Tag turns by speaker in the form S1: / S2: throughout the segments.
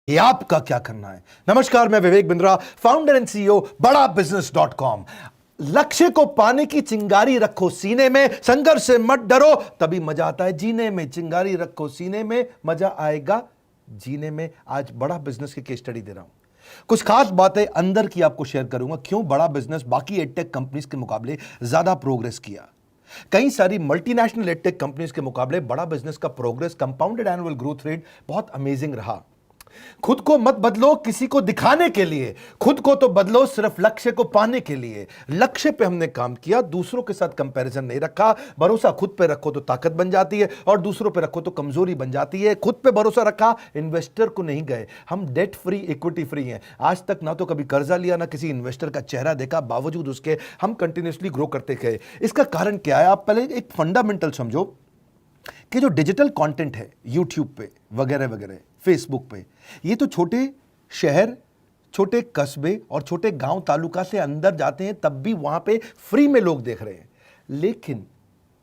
S1: ये आपका क्या करना है। नमस्कार, मैं Vivek Bindra, founder and CEO बड़ा बिजनेस .com। लक्ष्य को पाने की चिंगारी रखो सीने में, संघर्ष से मत डरो, तभी मजा आता है जीने में। चिंगारी रखो सीने में, मजा आएगा जीने में। आज बड़ा बिजनेस की केस स्टडी दे रहा हूं, कुछ खास बातें अंदर की आपको शेयर करूंगा, क्यों बड़ा बिजनेस बाकी एडटेक कंपनीज के मुकाबले ज्यादा प्रोग्रेस किया। कई सारी मल्टीनेशनल एडटेक कंपनीज के मुकाबले बड़ा बिजनेस का progress, compounded annual growth rate बहुत अमेजिंग रहा। खुद को मत बदलो किसी को दिखाने के लिए, खुद को तो बदलो सिर्फ लक्ष्य को पाने के लिए। लक्ष्य पे हमने काम किया, दूसरों के साथ कंपैरिजन नहीं रखा। भरोसा खुद पे रखो तो ताकत बन जाती है, और दूसरों पे रखो तो कमजोरी बन जाती है। खुद पे भरोसा रखा, इन्वेस्टर को नहीं गए। हम डेट फ्री, इक्विटी फ्री हैं। आज तक ना तो कभी कर्जा लिया, ना किसी इन्वेस्टर का चेहरा देखा, बावजूद उसके हम कंटिन्यूसली ग्रो करते गए। इसका कारण क्या है? आप पहले एक फंडामेंटल समझो कि जो डिजिटल कंटेंट है यूट्यूब पे वगैरह वगैरह, फेसबुक पे, ये तो छोटे शहर, छोटे कस्बे और छोटे गांव तालुका से अंदर जाते हैं, तब भी वहां पे फ्री में लोग देख रहे हैं। लेकिन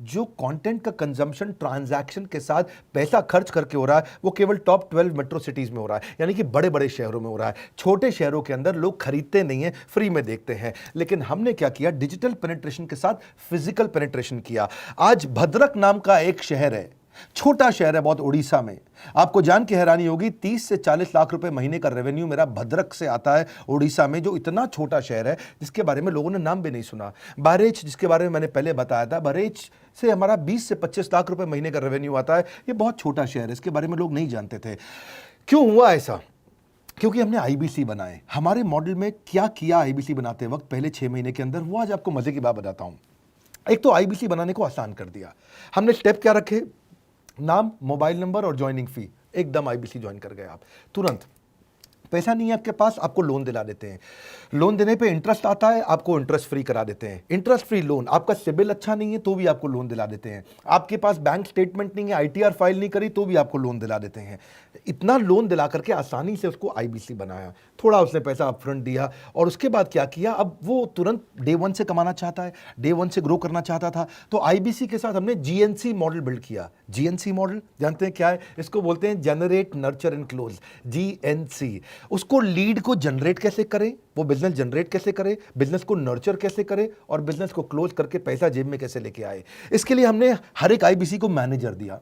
S1: जो कंटेंट का कंजम्पशन ट्रांजैक्शन के साथ पैसा खर्च करके हो रहा है, वो केवल टॉप 12 मेट्रो सिटीज में हो रहा है, यानी कि बड़े बड़े शहरों में हो रहा है। छोटे शहरों के अंदर लोग खरीदते नहीं हैं, फ्री में देखते हैं। लेकिन हमने क्या किया? डिजिटल पेनिट्रेशन के साथ फिजिकल पेनिट्रेशन किया। आज भद्रक नाम का एक शहर है, छोटा शहर है बहुत, उड़ीसा में। आपको जान के हैरानी होगी, 30 से 40 लाख रुपए महीने का रेवेन्यू मेरा भद्रक से आता है, उड़ीसा में, जो इतना छोटा शहर है जिसके बारे में लोगों ने नाम भी नहीं सुना। बहरेच, जिसके बारे में मैंने पहले बताया था, बहरेच से हमारा 20 से 25 लाख रुपए महीने का रेवेन्यू आता है। ये बहुत छोटा शहर है, इसके बारे में लोग नहीं जानते थे। क्यों हुआ ऐसा? क्योंकि हमने आईबीसी बनाए। हमारे मॉडल में क्या किया आईबीसी बनाते वक्त, पहले 6 महीने के अंदर, वो आज आपको मजे की बात बताता हूं। एक तो आईबीसी बनाने को आसान कर दिया हमने। स्टेप क्या रखे? नाम, मोबाइल नंबर और ज्वाइनिंग फी। एकदम आईबीसी ज्वाइन कर गए आप तुरंत। पैसा नहीं है आपके पास, आपको लोन दिला देते हैं। लोन देने पे इंटरेस्ट आता है, आपको इंटरेस्ट फ्री करा देते हैं। Interest free loan. आपका सिबिल अच्छा नहीं है तो भी आपको लोन दिला देते हैं। आपके पास बैंक स्टेटमेंट नहीं है, आईटीआर फाइल नहीं करी, तो भी आपको लोन दिला देते हैं। इतना लोन दिला करके आसानी से उसको आईबीसी बनाया। थोड़ा उसने पैसा अपफ्रंट दिया, और उसके बाद क्या किया? अब वो तुरंत डे 1 से कमाना चाहता है, डे 1 से ग्रो करना चाहता था, तो आईबीसी के साथ हमने जीएनसी मॉडल बिल्ड किया। जीएनसी मॉडल जानते हैं क्या है? इसको बोलते हैं generate, nurture and close, GNC. उसको लीड को जनरेट कैसे करें, वो बिजनेस जनरेट कैसे करे, बिजनेस को नर्चर कैसे करे, और बिजनेस को क्लोज करके पैसा जेब में कैसे लेके आए। इसके लिए हमने हर एक आईबीसी को मैनेजर दिया।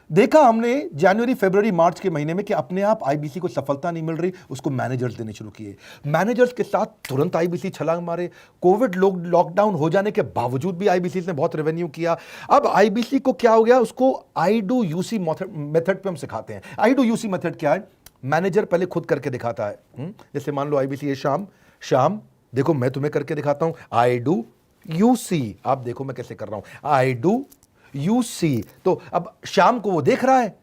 S1: देखा हमने जनवरी, फरवरी, मार्च के महीने में कि अपने आप आईबीसी को सफलता नहीं मिल रही, उसको मैनेजर्स देने शुरू किए। मैनेजर्स के साथ तुरंत आईबीसी छलांग मारे। कोविड लॉकडाउन हो जाने के बावजूद भी आईबीसी ने बहुत रेवेन्यू किया। अब आईबीसी को क्या हो गया? उसको आई डू यूसी मेथड पे हम सिखाते हैं। आई डू यूसी मेथड क्या है? मैनेजर पहले खुद करके दिखाता है। जैसे मान लो आईबीसी है, शाम देखो मैं तुम्हें करके दिखाता हूं, आई डू यूसी, आप देखो मैं कैसे कर रहा हूं, आई डू यूसी। तो अब शाम को वो देख रहा है,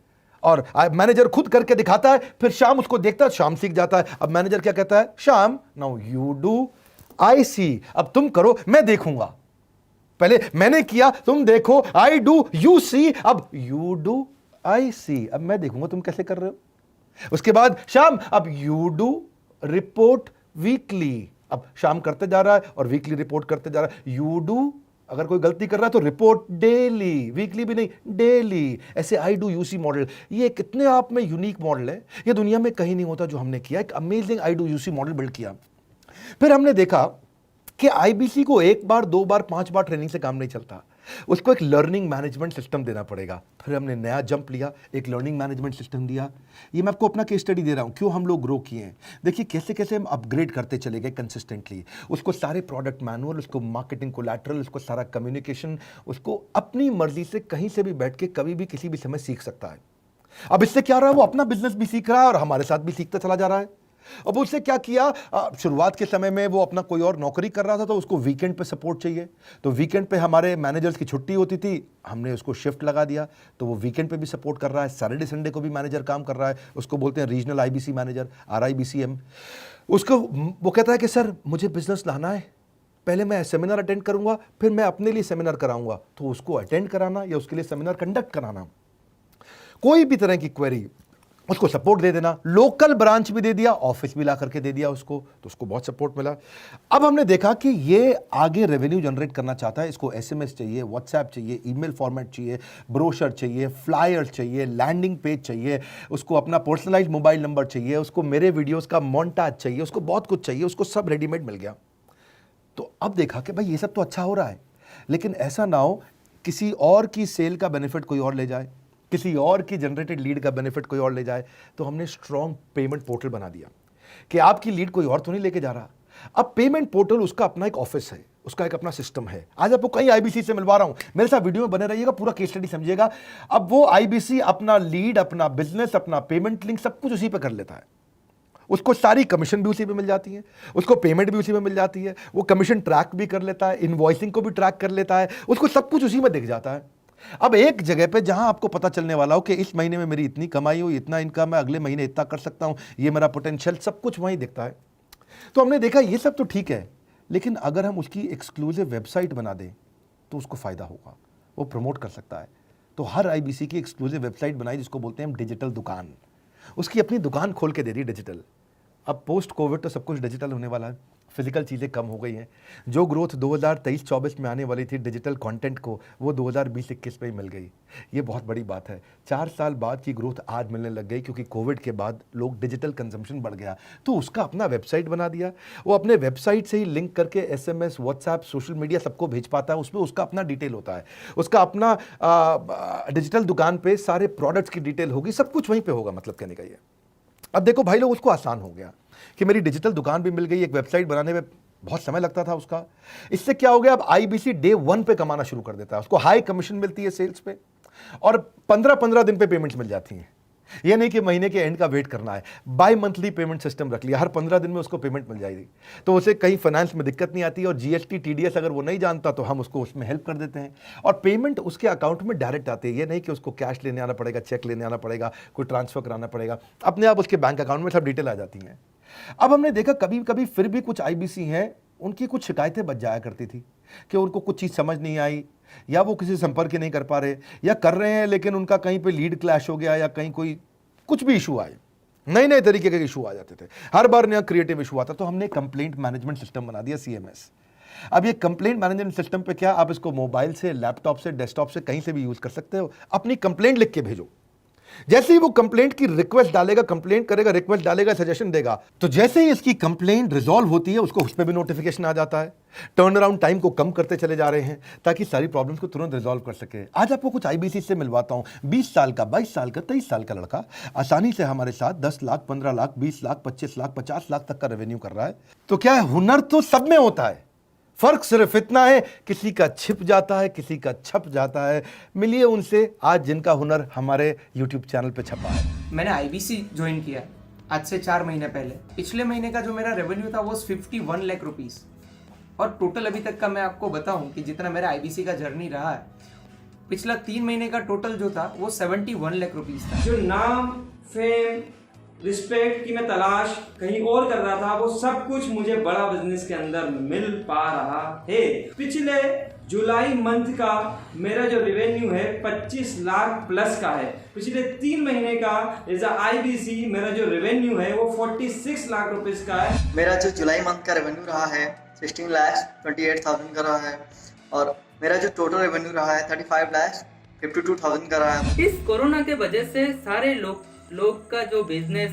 S1: और मैनेजर खुद करके दिखाता है, फिर शाम उसको देखता है, शाम सीख जाता है। अब मैनेजर क्या कहता है? शाम, नाउ यू डू आई सी, अब तुम करो, मैं देखूंगा। पहले मैंने किया, तुम देखो, आई डू यू सी, अब यू डू आई सी, अब मैं देखूंगा तुम कैसे कर रहे हो। उसके बाद शाम, अब यू डू रिपोर्ट वीकली, अब शाम करते जा रहा है और वीकली रिपोर्ट करते जा रहा है। यू डू, अगर कोई गलती कर रहा है तो रिपोर्ट डेली, वीकली भी नहीं, डेली। ऐसे आई डू यूसी मॉडल, ये कितने आप में यूनिक मॉडल है, ये दुनिया में कहीं नहीं होता जो हमने किया। एक amazing I do UC model build किया। फिर हमने देखा कि आईबीसी को 1 बार, 2 बार, 5 बार ट्रेनिंग से काम नहीं चलता, उसको एक लर्निंग मैनेजमेंट सिस्टम देना पड़ेगा। फिर हमने नया जंप लिया, एक लर्निंग मैनेजमेंट सिस्टम दिया। ये मैं आपको अपना केस स्टडी दे रहा हूं, क्यों हम लोग ग्रो किए हैं। देखिए कैसे कैसे हम अपग्रेड करते चले गए कंसिस्टेंटली। उसको सारे प्रोडक्ट मैनुअल, उसको मार्केटिंग कोलैटरल, उसको सारा कम्युनिकेशन, उसको अपनी मर्जी से कहीं से भी बैठ के कभी भी किसी भी समय सीख सकता है। अब इससे क्या रहा है? वो अपना बिजनेस भी सीख रहा है और हमारे साथ भी सीखता चला जा रहा है। अब उससे क्या किया? शुरुआत के समय में वो अपना कोई और नौकरी कर रहा था, तो उसको वीकेंड पे सपोर्ट चाहिए, तो वीकेंड पे हमारे मैनेजर्स की छुट्टी होती थी, हमने उसको शिफ्ट लगा दिया, तो वो वीकेंड पे भी सपोर्ट कर रहा है। सैटरडे संडे को भी मैनेजर काम कर रहा है, उसको बोलते हैं रीजनल आईबीसी मैनेजर, RIBCM। उसको वो कहता है कि सर मुझे बिजनेस लाना है, पहले मैं सेमिनार अटेंड करूंगा, फिर मैं अपने लिए सेमिनार कराऊंगा। तो उसको अटेंड कराना या उसके लिए सेमिनार कंडक्ट कराना, कोई भी तरह की क्वेरी, उसको सपोर्ट दे देना, लोकल ब्रांच भी दे दिया, ऑफिस भी ला करके दे दिया उसको, तो उसको बहुत सपोर्ट मिला। अब हमने देखा कि ये आगे रेवेन्यू जनरेट करना चाहता है, इसको एसएमएस चाहिए, व्हाट्सएप चाहिए, ईमेल फॉर्मेट चाहिए, ब्रोशर चाहिए, फ्लायर चाहिए, लैंडिंग पेज चाहिए, उसको अपना पर्सनलाइज्ड मोबाइल नंबर चाहिए, उसको मेरे वीडियोस का मोन्टाज चाहिए, उसको बहुत कुछ चाहिए, उसको सब रेडीमेड मिल गया। तो अब देखा कि भाई ये सब तो अच्छा हो रहा है, लेकिन ऐसा ना हो किसी और की सेल का बेनिफिट कोई और ले जाए, किसी और की जनरेटेड लीड का बेनिफिट कोई और ले जाए। तो हमने स्ट्रॉन्ग पेमेंट पोर्टल बना दिया कि आपकी लीड कोई और तो नहीं लेके जा रहा। अब पेमेंट पोर्टल उसका अपना एक ऑफिस है, उसका एक अपना सिस्टम है। आज आपको कई आईबीसी से मिलवा रहा हूं, मेरे साथ वीडियो में बने रहिएगा, पूरा केस स्टडी समझिएगा। अब वो आईबीसी अपना लीड, अपना बिजनेस, अपना पेमेंट लिंक सब कुछ उसी पे कर लेता है। उसको सारी कमीशन भी उसी पे मिल जाती है, उसको पेमेंट भी उसी में मिल जाती है, वो कमीशन ट्रैक भी कर लेता है, इनवॉइसिंग को भी ट्रैक कर लेता है, उसको सब कुछ उसी में दिख जाता है। अब एक जगह पे जहां आपको पता चलने वाला हो कि इस महीने में मेरी इतनी कमाई हुई, इतना इनकम है, अगले महीने इतना कर सकता हूं, ये मेरा पोटेंशियल, सब कुछ वहीं दिखता है। तो हमने देखा ये सब तो ठीक है, लेकिन अगर हम उसकी एक्सक्लूसिव वेबसाइट बना दें तो उसको फायदा होगा, वो प्रमोट कर सकता है। तो हर आईबीसी की एक्सक्लूसिव वेबसाइट बनाई जिसको बोलते हैं हम डिजिटल दुकान, उसकी अपनी दुकान खोल के दे दी डिजिटल। अब पोस्ट कोविड तो सब कुछ डिजिटल होने वाला है, फिजिकल चीज़ें कम हो गई हैं। जो ग्रोथ 2023-24 में आने वाली थी डिजिटल कंटेंट को, वो 2020-21 में ही मिल गई। ये बहुत बड़ी बात है। 4 साल बाद की ग्रोथ आज मिलने लग गई, क्योंकि कोविड के बाद लोग डिजिटल कंजम्पशन बढ़ गया। तो उसका अपना वेबसाइट बना दिया, वो अपने वेबसाइट से ही लिंक करके एसएमएस, व्हाट्सएप, सोशल मीडिया सबको भेज पाता है। उसमें उसका अपना डिटेल होता है, उसका अपना डिजिटल दुकान पे सारे प्रोडक्ट्स की डिटेल होगी, सब कुछ वहीं पर होगा। मतलब कहने का ये, अब देखो भाई लोग, उसको आसान हो गया कि मेरी डिजिटल दुकान भी मिल गई। एक वेबसाइट बनाने में बहुत समय लगता था उसका, इससे क्या हो गया, अब आईबीसी डे 1 पे कमाना शुरू कर देता है। उसको हाई कमीशन मिलती है सेल्स पे, और 15-15 दिन पे पेमेंट्स मिल जाती हैं। ये नहीं कि महीने के एंड का वेट करना है, बाई मंथली पेमेंट सिस्टम रख लिया, हर 15 दिन में उसको पेमेंट मिल जाएगी। तो उसे कहीं फाइनेंस में दिक्कत नहीं आती, और जीएसटी, टीडीएस अगर वो नहीं जानता तो हम उसको उसमें हेल्प कर देते हैं, और पेमेंट उसके अकाउंट में डायरेक्ट आती है। ये नहीं कि उसको कैश लेने आना पड़ेगा, चेक लेने आना पड़ेगा, कोई ट्रांसफर कराना पड़ेगा, अपने आप उसके बैंक अकाउंट में सब डिटेल आ जाती हैं। अब हमने देखा कभी कभी फिर भी कुछ आईबीसी हैं, उनकी कुछ शिकायतें बच जाया करती थी कि उनको कुछ चीज़ समझ नहीं आई, या वो किसी संपर्क ही नहीं कर पा रहे, या कर रहे हैं लेकिन उनका कहीं पे लीड क्लैश हो गया, या कहीं कोई कुछ भी इशू आए, नए नए तरीके के इशू आ जाते थे, हर बार नया क्रिएटिव इशू आता। तो हमने कंप्लेंट मैनेजमेंट सिस्टम बना दिया, सीएमएस। अब ये कंप्लेंट मैनेजमेंट सिस्टम पे क्या, आप इसको मोबाइल से, लैपटॉप से, डेस्कटॉप से, कहीं से भी यूज कर सकते हो। अपनी कंप्लेंट लिख के भेजो, जैसे ही वो कंप्लेंट की रिक्वेस्ट डालेगा, कंप्लेंट करेगा, रिक्वेस्ट डालेगा, सजेशन देगा, तो जैसे ही इसकी कंप्लेंट रिजॉल्व होती है उसको उस पर भी नोटिफिकेशन आ जाता है। टर्न अराउंड टाइम को कम करते चले जा रहे हैं ताकि सारी प्रॉब्लम्स को तुरंत रिजॉल्व कर सके। आज आपको कुछ आईबीसी से मिलवाता हूं, 20 साल का, 22 साल का, 23 साल का लड़का आसानी से हमारे साथ 10 लाख, 15 लाख, 20 लाख, 25 लाख, 50 लाख तक का रेवेन्यू कर रहा है। तो क्या है, हुनर तो सब में होता है, फर्क सिर्फ इतना है किसी का छिप जाता है, किसी का छप जाता है। मिलिए उनसे आज जिनका हुनर हमारे यूट्यूब चैनल पे छपा है।
S2: मैंने आईबीसी ज्वाइन किया आज से 4 महीने पहले। पिछले महीने का जो मेरा रेवेन्यू था वो 51 लाख रुपीस, और टोटल अभी तक का मैं आपको बताऊं कि जितना मेरा आईबीसी का जर्नी रहा है, पिछला 3 महीने का टोटल जो था वो 71 लाख रुपीस था।
S3: जो नाम, फेम, रिस्पेक्ट की मैं तलाश कहीं और कर रहा था, वो सब कुछ मुझे बड़ा बिजनेस के अंदर मिल पा रहा है। पिछले जुलाई मंथ का मेरा जो रेवेन्यू है 25 लाख प्लस का है। पिछले 3 महीने का एज अ आईबीसी मेरा जो रेवेन्यू है वो 46 लाख रुपीस का है।
S4: मेरा जो जुलाई मंथ का रेवेन्यू रहा है 16 लाख 28,000 का रहा है, और मेरा जो टोटल रेवेन्यू रहा है 35 लाख 52,000 का रहा है।
S5: इस कोरोना के वजह से सारे लोग का जो बिजनेस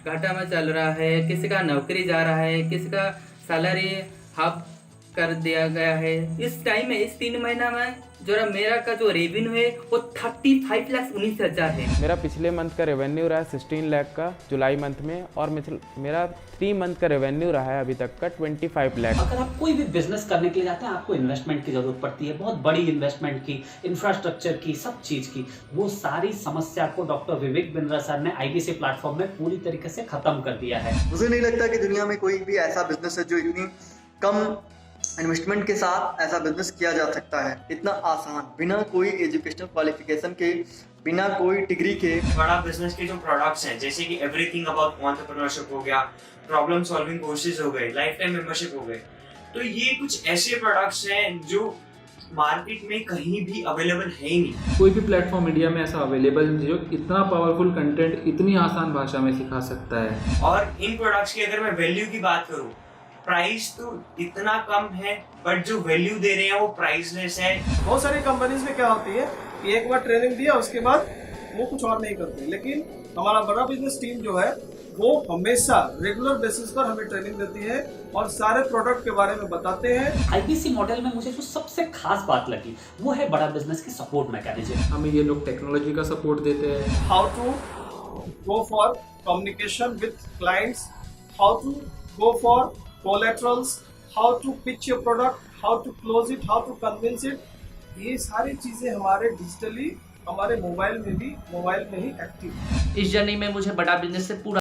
S5: घाटा में चल रहा है, किसी का नौकरी जा रहा है, किसी का सैलरी हाफ कर दिया गया है। इस टाइम में, इस 3 महीना में जो मेरा का जो रेवेन्यू है वो 35,19,000 है।
S6: मेरा पिछले मंथ का रेवेन्यू रहा है 16 लाख का जुलाई मंथ में, और मेरा 3 मंथ का रेवेन्यू रहा है अभी तक का 25 लाख।
S7: अगर आप कोई भी बिजनेस करने के लिए जाते हैं, आपको इन्वेस्टमेंट की जरूरत पड़ती है, बहुत बड़ी इन्वेस्टमेंट की, इंफ्रास्ट्रक्चर की, सब चीज की। वो सारी समस्या को डॉक्टर विवेक बिंद्रा सर ने आईबीसी प्लेटफॉर्म में पूरी तरीके से खत्म कर दिया है।
S4: मुझे नहीं लगता कि दुनिया में कोई भी ऐसा बिजनेस है जो इतनी कम इन्वेस्टमेंट के साथ ऐसा बिजनेस किया जा सकता है, इतना आसान, बिना कोई एजुकेशनल क्वालिफिकेशन के, बिना कोई डिग्री के।
S3: बड़ा बिजनेस के जो प्रोडक्ट्स हैं, जैसे कि एवरीथिंग अबाउट एंटरप्रेन्योरशिप हो गया, प्रॉब्लम सॉल्विंग कोर्सेज हो गए, लाइफ टाइम मेंबरशिप हो गए, तो ये कुछ ऐसे प्रोडक्ट्स हैं जो
S8: मार्केट में कहीं भी अवेलेबल है ही नहीं।
S9: कोई भी प्लेटफॉर्म इंडिया में ऐसा अवेलेबल नहीं जो इतना पावरफुल कंटेंट इतनी आसान भाषा में सिखा सकता है।
S8: और इन प्रोडक्ट्स की अगर मैं वैल्यू की बात करूं, प्राइस तो इतना कम है बट जो वैल्यू दे रहे हैं वो प्राइसलेस है।
S10: बहुत सारी कंपनीज में क्या होती है कि एक बार ट्रेनिंग दिया उसके बाद वो कुछ और नहीं करते, लेकिन हमारा बड़ा बिजनेस टीम जो है वो हमेशा रेगुलर बेसिस पर हमें ट्रेनिंग देती है और सारे प्रोडक्ट के बारे में बताते हैं।
S7: आईबीसी मॉडल में मुझे जो सबसे खास बात लगी वो है बड़ा बिजनेस की सपोर्ट मैकेनिज्म।
S9: हमें ये लोग टेक्नोलॉजी का सपोर्ट देते हैं।
S10: How to go for communication with clients, how to go for collaterals, how to pitch your product, how to close it, how to convince it, ये सारी चीजें हमारे डिजिटली हमारे मोबाइल में ही एक्टिव है।
S5: इस जर्नी में मुझे बड़ा बिजनेस से पूरा